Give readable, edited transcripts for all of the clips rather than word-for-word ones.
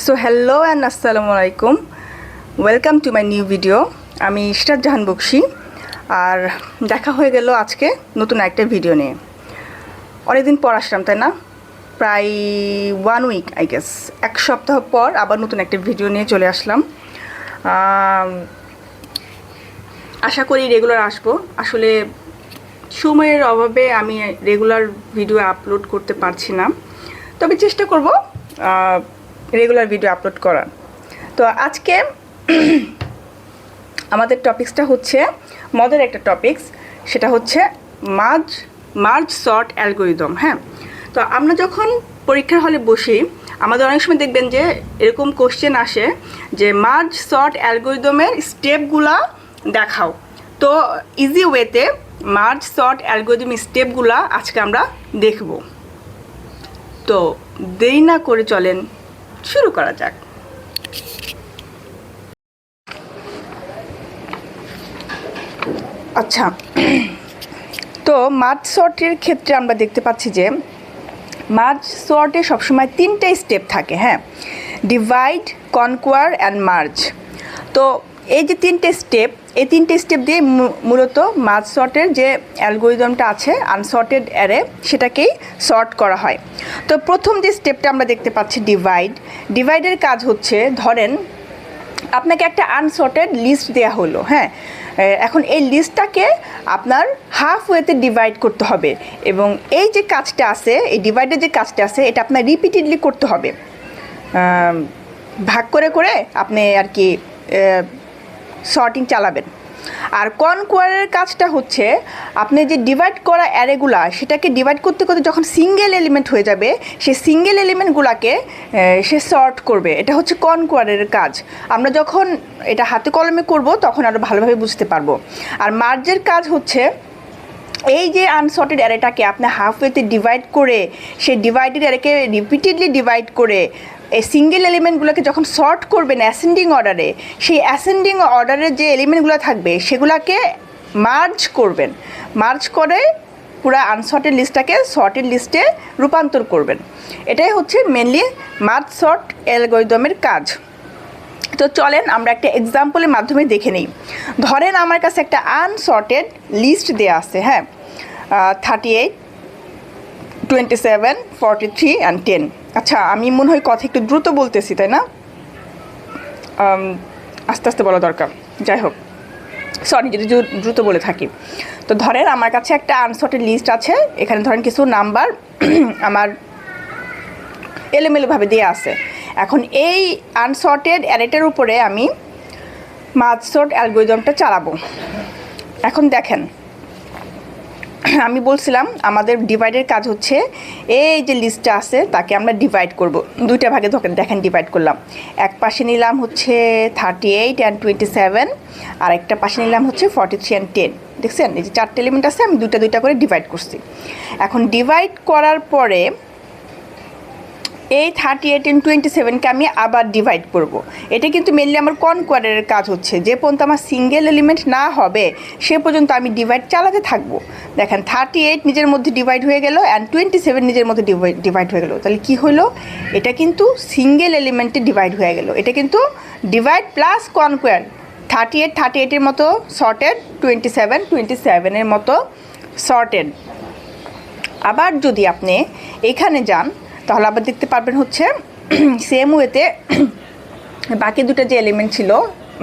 So hello and আসসালামু আলাইকুম, welcome to my new video. আমি ইশরাত জাহান বকশি, আর দেখা হয়ে গেল আজকে নতুন একটা ভিডিও নিয়ে। অনেকদিন পর আসলাম, তাই না? প্রায় 1 উইক আই গেস, এক সপ্তাহ পর আবার নতুন একটা ভিডিও নিয়ে চলে আসলাম। আশা করি রেগুলার আসবো। আসলে সময়ের অভাবে আমি রেগুলার ভিডিও আপলোড করতে পারছি না, তবে চেষ্টা করব রেগুলার ভিডিও আপলোড করার। তো আজকে আমাদের টপিক্সটা হচ্ছে মজার একটা টপিক্স, সেটা হচ্ছে মার্জ সর্ট অ্যালগোরিদম। হ্যাঁ, তো আমরা যখন পরীক্ষার হলে বসি, আমাদের অনেক সময় দেখবেন যে এরকম কোশ্চেন আসে যে মার্জ সর্ট অ্যালগোরিদমের স্টেপগুলা দেখাও। তো ইজি ওয়েতে মার্জ সর্ট অ্যালগোরিদম স্টেপগুলা আজকে আমরা দেখব। তো দেরি না করে চলেন শুরু করা যাক। আচ্ছা, তো মার্জ সর্টের ক্ষেত্রে আমরা দেখতে পাচ্ছি যে মার্জ সর্টে সবসময় 3টে স্টেপ থাকে। হ্যাঁ, ডিভাইড, কনকোয়ার অ্যান্ড মার্জ। তো এই যে 3টে স্টেপ, এই 3টে স্টেপ দিয়ে মূলত মার্জ সর্টের যে অ্যালগোরিদমটা আছে আনসর্টেড অ্যারে, সেটাকেই সর্ট করা হয়। তো প্রথম যে স্টেপটা আমরা দেখতে পাচ্ছি ডিভাইডের কাজ হচ্ছে, ধরেন আপনাকে একটা আনসর্টেড লিস্ট দেওয়া হলো। হ্যাঁ, এখন এই লিস্টটাকে আপনার হাফ ওয়েতে ডিভাইড করতে হবে, এবং এই যে কাজটা আছে, এই ডিভাইডের যে কাজটা আছে, এটা আপনার রিপিটেডলি করতে হবে। ভাগ করে করে আপনি আর কি সর্টিং চালাবেন। আর কনকোয়ারের কাজটা হচ্ছে, আপনি যে ডিভাইড করা অ্যারেগুলা, সেটাকে ডিভাইড করতে করতে যখন সিঙ্গেল এলিমেন্ট হয়ে যাবে, সেই সিঙ্গেল এলিমেন্টগুলোকে সে সর্ট করবে। এটা হচ্ছে কনকোয়ারের কাজ। আমরা যখন এটা হাতে কলমে করব তখন আরও ভালোভাবে বুঝতে পারবো। আর মার্জের কাজ হচ্ছে, এই যে আনসর্টেড অ্যারেটাকে আপনি হাফ ওয়েতে ডিভাইড করে, সেই ডিভাইডেড অ্যারেকে রিপিটেডলি ডিভাইড করে এই সিঙ্গেল এলিমেন্টগুলোকে যখন সর্ট করবেন অ্যাসেন্ডিং অর্ডারে, সেই অ্যাসেন্ডিং অর্ডারের যে এলিমেন্টগুলো থাকবে সেগুলোকে মার্জ করবেন। মার্জ করে পুরো আনসর্টেড লিস্টটাকে সর্টেড লিস্টে রূপান্তর করবেন। এটাই হচ্ছে মেনলি মার্জ সর্ট অ্যালগরিদমের কাজ। তো চলেন আমরা একটা এক্সাম্পলের মাধ্যমে দেখে নিই। ধরেন আমার কাছে একটা আনসর্টেড লিস্ট দেওয়া আছে। হ্যাঁ, 38, 27, 43 অ্যান্ড 10। আচ্ছা, আমি মনে হয় কথা একটু দ্রুত বলতেছি, তাই না? আস্তে আস্তে বলা দরকার। যাই হোক, সরি যদি দ্রুত বলে থাকি। তো ধরেন আমার কাছে একটা আনসর্টেড লিস্ট আছে। এখানে ধরেন কিছু নাম্বার আমার এলোমেলোভাবে দেওয়া আছে। এখন এই আনসর্টেড অ্যারেটার উপরে আমি মার্জ সর্ট অ্যালগরিদমটা চালাবো। এখন দেখেন, আমি বলছিলাম আমাদের ডিভাইডের কাজ হচ্ছে, এই যে লিস্টটা আছে তাকে আমরা ডিভাইড করব। দুইটা ভাগে দেখেন ডিভাইড করলাম। এক পাশে নিলাম হচ্ছে 38 অ্যান্ড 27, আর একটা পাশে নিলাম হচ্ছে 43 অ্যান্ড 10। দেখছেন, এই যে 4টে এলিমেন্ট আছে, আমি দুইটা দুইটা করে ডিভাইড করছি। এখন ডিভাইড করার পরে এই 38 and 27কে আমি আবার ডিভাইড করব। এটা কিন্তু মেনলি আমার কনকোয়ারের কাজ হচ্ছে। যে পর্যন্ত আমার সিঙ্গেল এলিমেন্ট না হবে সে পর্যন্ত আমি ডিভাইড চালাতে থাকবো। দেখেন 38 নিজের মধ্যে ডিভাইড হয়ে গেল, অ্যান্ড 27 নিজের মধ্যে ডিভাইড হয়ে গেল। তাহলে কি হলো? এটা কিন্তু সিঙ্গেল এলিমেন্টে ডিভাইড হয়ে গেল। এটা কিন্তু ডিভাইড প্লাস কনকোয়ার। 38 মতো সর্টেড, 27 মতো সর্টেড। আবার যদি আপনি এখানে যান তাহলে আবার দেখতে পারবেন হচ্ছে সেম ওয়েতে বাকি দুটো যে এলিমেন্ট ছিল,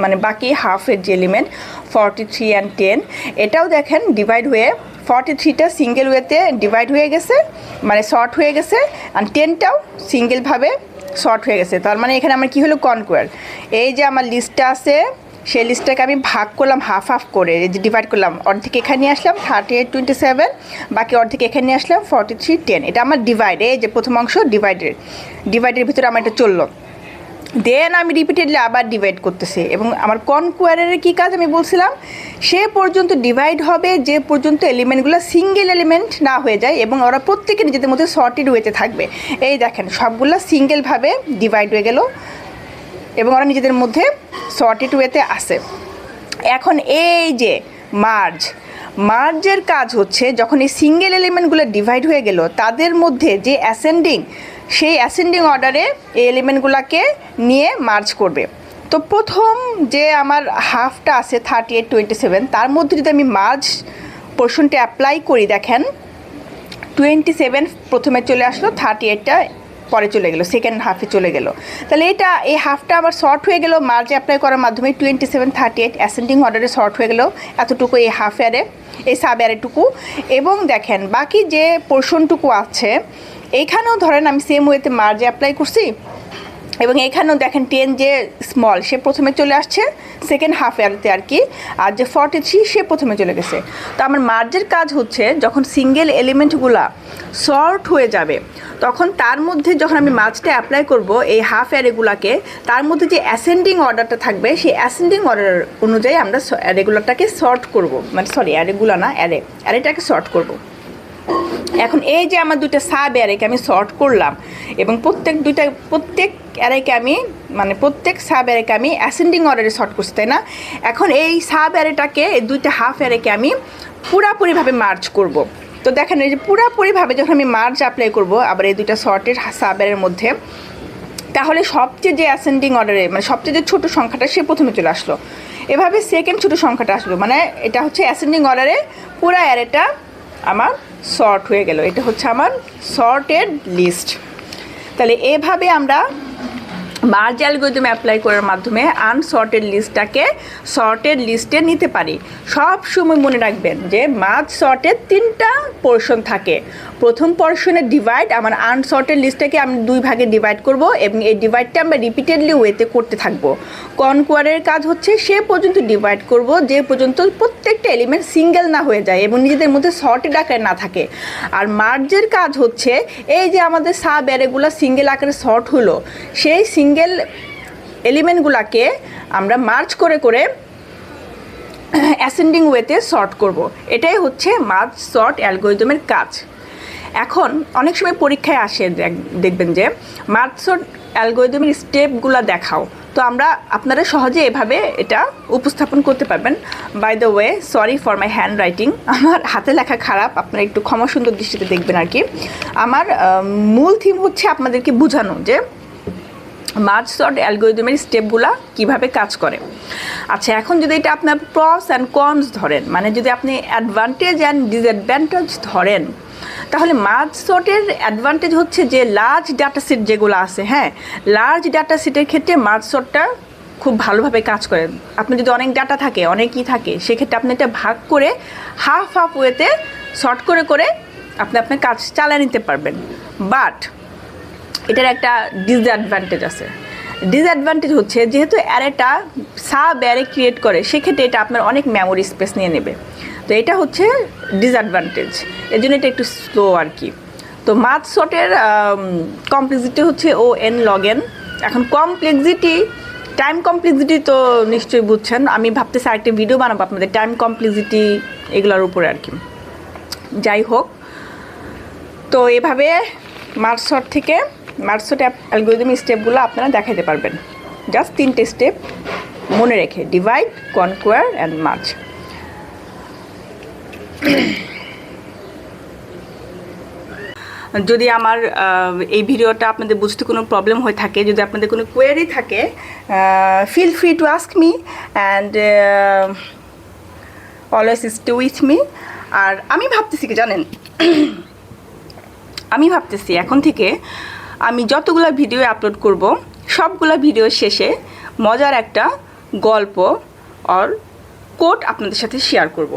মানে বাকি হাফের যে এলিমেন্ট 43 অ্যান্ড 10, এটাও দেখেন ডিভাইড হয়ে 43টা সিঙ্গেল ওয়েতে ডিভাইড হয়ে গেছে, মানে শর্ট হয়ে গেছে, আর 10টাও সিঙ্গেলভাবে শর্ট হয়ে গেছে। তার মানে এখানে আমার কী হলো? কনকোয়ার। এই যে আমার লিস্টটা আছে, সেই লিস্টটাকে আমি ভাগ করলাম হাফ হাফ করে, এই যে ডিভাইড করলাম, অর্ধেক এখানে নিয়ে আসলাম 38, 27, বাকি অর্ধেক এখানে নিয়ে আসলাম 43, 10। এটা আমার ডিভাইড, এই যে প্রথম অংশ ডিভাইডের ভিতরে আমার এটা চললো। দেন আমি রিপিটেডলি আবার ডিভাইড করতেছি। এবং আমার কনকোয়ারের কী কাজ আমি বলছিলাম, সে পর্যন্ত ডিভাইড হবে যে পর্যন্ত এলিমেন্টগুলো সিঙ্গেল এলিমেন্ট না হয়ে যায় এবং ওরা প্রত্যেকে নিজেদের মধ্যে সর্টেড ওয়েতে থাকবে। এই দেখেন সবগুলো সিঙ্গেলভাবে ডিভাইড হয়ে গেল এবং ওরা নিজেদের মধ্যে সর্টেড ওয়েতে আসে। এখন এই যে মার্জের কাজ হচ্ছে, যখন এই সিঙ্গেল এলিমেন্টগুলো ডিভাইড হয়ে গেল তাদের মধ্যে যে অ্যাসেন্ডিং সেই অ্যাসেন্ডিং অর্ডারে এই এলিমেন্টগুলোকে নিয়ে মার্জ করবে। তো প্রথম যে আমার হাফটা আছে 38-27, তার মধ্যে যদি আমি মার্জ পোর্শনটা অ্যাপ্লাই করি, দেখেন 27 প্রথমে চলে আসলো, 38টা পরে চলে গেলো, সেকেন্ড হাফে চলে গেল। তাহলে এই হাফটা আবার শর্ট হয়ে গেল মার্জে অ্যাপ্লাই করার মাধ্যমে। 27-38 অ্যাসেন্ডিং অর্ডারে শর্ট হয়ে গেল এতটুকু, এই হাফ অ্যারে, এই সাব অ্যারেটুকু। এবং দেখেন বাকি যে পোর্শনটুকু আছে এইখানেও ধরেন আমি সেম ওয়েতে মার্জে অ্যাপ্লাই করছি, এবং এখানেও দেখেন 10 যে স্মল সে প্রথমে চলে আসছে সেকেন্ড হাফ অ্যারেতে আর কি, আর যে 43 সে প্রথমে চলে গেছে। তো আমার মার্জের কাজ হচ্ছে যখন সিঙ্গেল এলিমেন্টগুলা শর্ট হয়ে যাবে তখন তার মধ্যে যখন আমি মার্জটা অ্যাপ্লাই করব এই হাফ অ্যারেগুলাকে, তার মধ্যে যে অ্যাসেন্ডিং অর্ডারটা থাকবে সেই অ্যাসেন্ডিং অর্ডার অনুযায়ী আমরা অ্যারেগুলাটাকে শর্ট করব, মানে সরি অ্যারেগুলা না, অ্যারেটাকে শর্ট করব। এখন এই যে আমার দুইটা সাব অ্যারেকে আমি শর্ট করলাম এবং প্রত্যেক অ্যারেকে আমি মানে প্রত্যেক সাব অ্যারেকে আমি অ্যাসেন্ডিং অর্ডারে শর্ট করছি, তাই না? এখন এই সাব অ্যারেটাকে, এই দুইটা হাফ অ্যারেকে আমি পুরাপুরিভাবে মার্জ করব। তো দেখেন এই যে পুরাপুরিভাবে যখন আমি মার্জ অ্যাপ্লাই করব আবার এই দুইটা শর্টের সাব অ্যারের মধ্যে, তাহলে সবচেয়ে যে অ্যাসেন্ডিং অর্ডারে মানে সবচেয়ে যে ছোটো সংখ্যাটা সে প্রথমে চলে আসলো, এভাবে সেকেন্ড ছোটো সংখ্যাটা আসলো, মানে এটা হচ্ছে অ্যাসেন্ডিং অর্ডারে পুরা অ্যারেটা আমার শর্ট হয়ে গেল। এটা হচ্ছে আমার শর্টেড লিস্ট। তাহলে এভাবে আমরা মার্জ অ্যালগরিদম অ্যাপ্লাই করার মাধ্যমে আনসর্টেড লিস্টটাকে সর্টেড লিস্টে নিতে পারি। সব সময় মনে রাখবেন যে মার্জ সর্টের 3টা পোর্শন থাকে। প্রথম পোর্শনে ডিভাইড, আমার আনসর্টেড লিস্টটাকে আমি 2 ভাগে ডিভাইড করব এবং এই ডিভাইডটা আমরা রিপিটেডলি ওয়েতে করতে থাকবো। কনকোয়ারের কাজ হচ্ছে সে পর্যন্ত ডিভাইড করব যে পর্যন্ত প্রত্যেকটা এলিমেন্ট সিঙ্গেল না হয়ে যায় এবং নিজেদের মধ্যে সর্টেড আকারে না থাকে। আর মার্জের কাজ হচ্ছে এই যে আমাদের সাব অ্যারেগুলো সিঙ্গেল আকারে সর্ট হলো, সেই সিঙ্গেল এলিমেন্টগুলোকে আমরা মার্জ করে করে অ্যাসেন্ডিং ওয়েতে সর্ট করব। এটাই হচ্ছে মার্জ সর্ট অ্যালগরিদমের কাজ। এখন অনেক সময় পরীক্ষায় আসে দেখবেন যে মার্জ সর্ট অ্যালগরিদমের স্টেপগুলো দেখাও, তো আপনারা সহজে এভাবে এটা উপস্থাপন করতে পারবেন। By the way, sorry for my handwriting, আমার হাতে লেখা খারাপ, আপনারা একটু ক্ষমা সুন্দর দৃষ্টিতে দেখবেন আর কি। আমার মূল থিম হচ্ছে আপনাদেরকে বোঝানো যে মার্জ সর্ট অ্যালগরিদমের স্টেপগুলা কিভাবে কাজ করে। আচ্ছা, এখন যদি এটা আপনার প্রস অ্যান্ড কনস ধরেন, মানে যদি আপনি অ্যাডভান্টেজ অ্যান্ড ডিসঅ্যাডভান্টেজ ধরেন, তাহলে মার্জ সর্টের অ্যাডভান্টেজ হচ্ছে যে লার্জ ডাটা সেট যেগুলো আছে, হ্যাঁ, লার্জ ডাটা সেটের ক্ষেত্রে মার্জ সর্টটা খুব ভালোভাবে কাজ করে। আপনার যদি অনেক ডাটা থাকে, অনেকই থাকে, সেক্ষেত্রে আপনি এটা ভাগ করে হাফ ওয়েতে শর্ট করে করে আপনি আপনার কাজ চালিয়ে নিতে পারবেন। বাট এটার একটা ডিসঅ্যাডভান্টেজ আছে। ডিসঅ্যাডভান্টেজ হচ্ছে যেহেতু অ্যারেটা সাব অ্যারে ক্রিয়েট করে, সেক্ষেত্রে এটা আপনার অনেক মেমোরি স্পেস নিয়ে নেবে। তো এটা হচ্ছে ডিসঅ্যাডভান্টেজ, এর জন্য এটা একটু স্লো আর কি। তো মার্জ সর্টের কমপ্লেক্সিটি হচ্ছে O(n log n)। এখন টাইম কমপ্লেক্সিটি তো নিশ্চয়ই বুঝছেন। আমি ভাবতেছি আরেকটা ভিডিও বানাবো আপনাদের টাইম কমপ্লেক্সিটি এগুলোর উপরে আর কি। যাই হোক, তো এভাবে মার্জ সর্ট অ্যালগরিদম স্টেপগুলো আপনারা দেখাতে পারবেন। জাস্ট 3টে স্টেপ মনে রেখে, ডিভাইড, কনকোয়ার অ্যান্ড মার্জ। যদি আমার এই ভিডিওটা আপনাদের বুঝতে কোনো প্রবলেম হয়ে থাকে, যদি আপনাদের কোনো কোয়েরি থাকে, feel free to ask me and always stay with me. আর আমি ভাবতেছি কি জানেন, আমি ভাবতেছি এখন থেকে আমি যতগুলো ভিডিও আপলোড করব, সবগুলো ভিডিও শেষে মজার একটা গল্প আর কোট আপনাদের সাথে শেয়ার করব।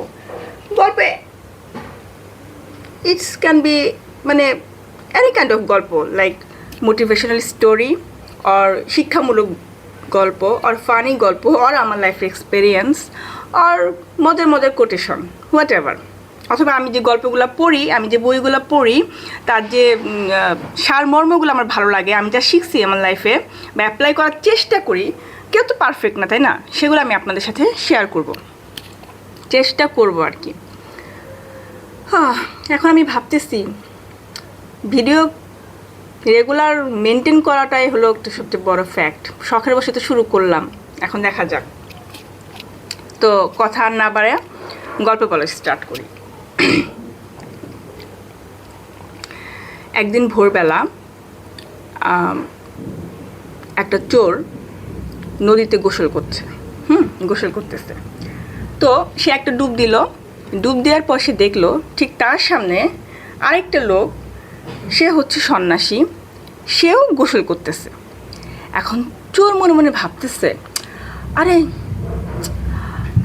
গল্পে ইটস ক্যান বি মানে এনি কাইন্ড অফ গল্প, লাইক মোটিভেশনাল স্টোরি আর শিক্ষামূলক গল্প আর ফানি গল্প আর আমার লাইফের এক্সপিরিয়েন্স আর মজার কোটেশন, হোয়াট এভার। অথবা আমি যে গল্পগুলো পড়ি, আমি যে বইগুলো পড়ি, তার যে সারমর্মগুলো আমার ভালো লাগে, আমি যা শিখছি আমার লাইফে বা অ্যাপ্লাই করার চেষ্টা করি, কেউ তো পারফেক্ট না, তাই না? সেগুলো আমি আপনাদের সাথে শেয়ার চেষ্টা করব আর কি। এখন আমি ভাবতেছি ভিডিও রেগুলার মেনটেন করাটাই হলো একটা সবচেয়ে বড় ফ্যাক্ট। শখের বসে তো শুরু করলাম, এখন দেখা যাক। তো কথা আর না বাড়ে গল্প বলা স্টার্ট করি। একদিন ভোরবেলা একটা চোর নদীতে গোসল করছে, গোসল করতেছে। তো সে একটা ডুব দিল, ডুব দেওয়ার পর সে দেখলো ঠিক তার সামনে আরেকটা লোক, সে হচ্ছে সন্ন্যাসী, সেও গোসল করতেছে। এখন চোর মনে মনে ভাবতেছে, আরে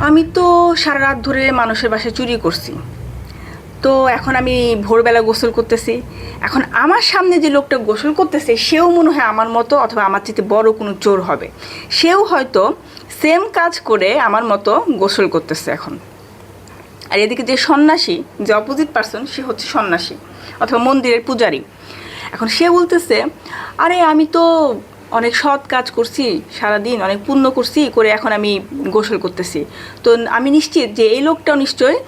আমি তো সারা রাত ধরে মানুষের বাসায় চুরি করছি, তো এখন আমি ভোরবেলা গোসল করতেছি, এখন আমার সামনে যে লোকটা গোসল করতেছে সেও মনে হয় আমার মতো অথবা আমার চেয়ে বড় কোনো চোর হবে, সেও হয়তো সেম কাজ করে আমার মতো গোসল করতেছে এখন। আর এদিকে যে সন্ন্যাসী, যে অপোজিট পার্সন, সে হচ্ছে সন্ন্যাসী অথবা মন্দিরের পূজারী। এখন সে বলতেছে, আরে আমি তো অনেক সৎ কাজ করছি, সারাদিন অনেক পুণ্য করছি, করে এখন আমি গোসল করতেছি, তো আমি নিশ্চিত যে এই লোকটাও নিশ্চয়ই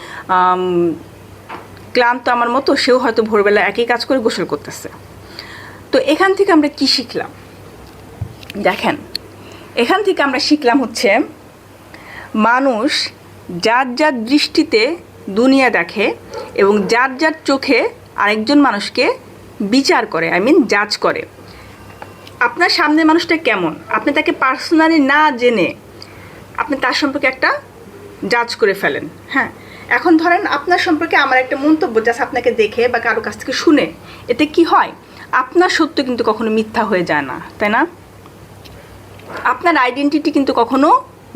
ক্লান্ত আমার মতো, সেও হয়তো ভোরবেলা একই কাজ করে গোসল করতেছে। তো এখান থেকে আমরা কি শিখলাম দেখেন, এখান থেকে আমরা শিখলাম হচ্ছে মানুষ যার যার দৃষ্টিতে দুনিয়া দেখে এবং যার যার চোখে আরেকজন মানুষকে বিচার করে, জাজ করে। আপনার সামনের মানুষটা কেমন, আপনি তাকে পার্সোনালি না জেনে আপনি তার সম্পর্কে একটা জাজ করে ফেলেন। হ্যাঁ, এখন ধরেন আপনার সম্পর্কে আমার একটা মন্তব্য জাস্ট আপনাকে দেখে বা কারো কাছ থেকে শুনে, এতে কি হয়, আপনার সত্য কিন্তু কখনো মিথ্যা হয়ে যায় না, তাই না? আপনার আইডেন্টিটি কিন্তু কখনো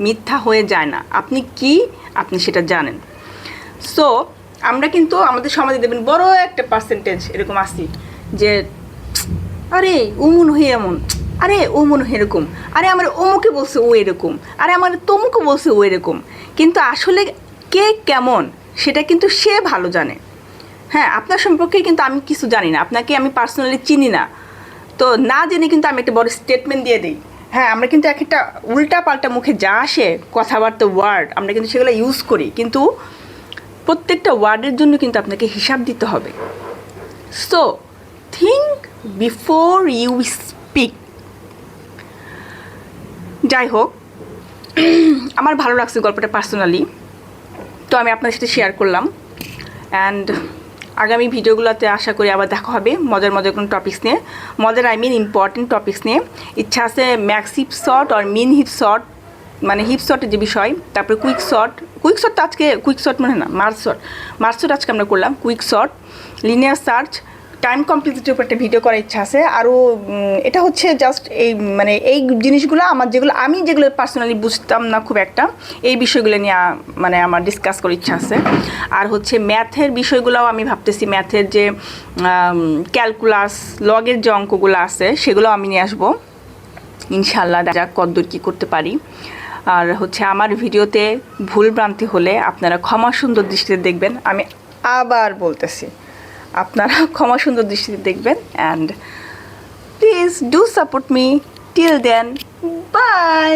মিথ্যা হয়ে যায় না, আপনি কি আপনি সেটা জানেন। সো আমরা কিন্তু আমাদের সমাজে দেখবেন বড় একটা পার্সেন্টেজ এরকম আসি যে আরে ও মনে হয় এমন, আরে ও মনে হয় এরকম, আরে আমার অমুকে বলছে ও এরকম, আরে আমার তমুকে বলছে ও এরকম, কিন্তু আসলে কে কেমন সেটা কিন্তু সে ভালো জানে। হ্যাঁ, আপনার সম্পর্কে কিন্তু আমি কিছু জানি না, আপনাকে আমি পার্সোনালি চিনি না, তো না জেনে কিন্তু আমি একটা বড় স্টেটমেন্ট দিয়ে দিই। হ্যাঁ, আমরা কিন্তু একটা উল্টা পাল্টা মুখে যা আসে কথাবার্তা, ওয়ার্ড, আমরা কিন্তু সেগুলো ইউজ করি, কিন্তু প্রত্যেকটা ওয়ার্ডের জন্য কিন্তু আপনাকে হিসাব দিতে হবে। So think before you speak. যাই হোক, আমার ভালো লাগছে গল্পটা পার্সোনালি, তো আমি আপনার সাথে শেয়ার করলাম। অ্যান্ড আগামী ভিডিওগুলোতে আশা করি আবার দেখা হবে মজার মজার কোনো টপিক্স নিয়ে, মজার ইম্পর্টেন্ট টপিক্স নিয়ে। ইচ্ছা আছে ম্যাক্স হিপ শর্ট আর মিন হিপ শর্ট, মানে হিপ শর্টের যে বিষয়, তারপরে কুইক শর্ট তো আজকে কুইক শর্ট মানে না, মার্চ শর্ট আজকে আমরা করলাম, quick sort, linear search, time কমপ্লেক্সিটির উপর একটা ভিডিও করার ইচ্ছা আছে। আরও এটা হচ্ছে জাস্ট এই মানে এই জিনিসগুলো আমার যেগুলো পার্সোনালি বুঝতাম না খুব একটা, এই বিষয়গুলো নিয়ে মানে আমার ডিসকাস করার ইচ্ছা আছে। আর হচ্ছে ম্যাথের বিষয়গুলোও আমি ভাবতেছি, ম্যাথের যে ক্যালকুলাস, লগের যে অঙ্কগুলো আছে সেগুলো আমি নিয়ে আসবো ইনশাল্লাহ, যা কদ্দূর কী করতে পারি। আর হচ্ছে আমার ভিডিওতে ভুল ভ্রান্তি হলে আপনারা ক্ষমা সুন্দর দৃষ্টিতে দেখবেন, আমি আবার বলতেছি, আপনারা ক্ষমা সুন্দর দৃষ্টিতে দেখবেন। And please do support me till then, by.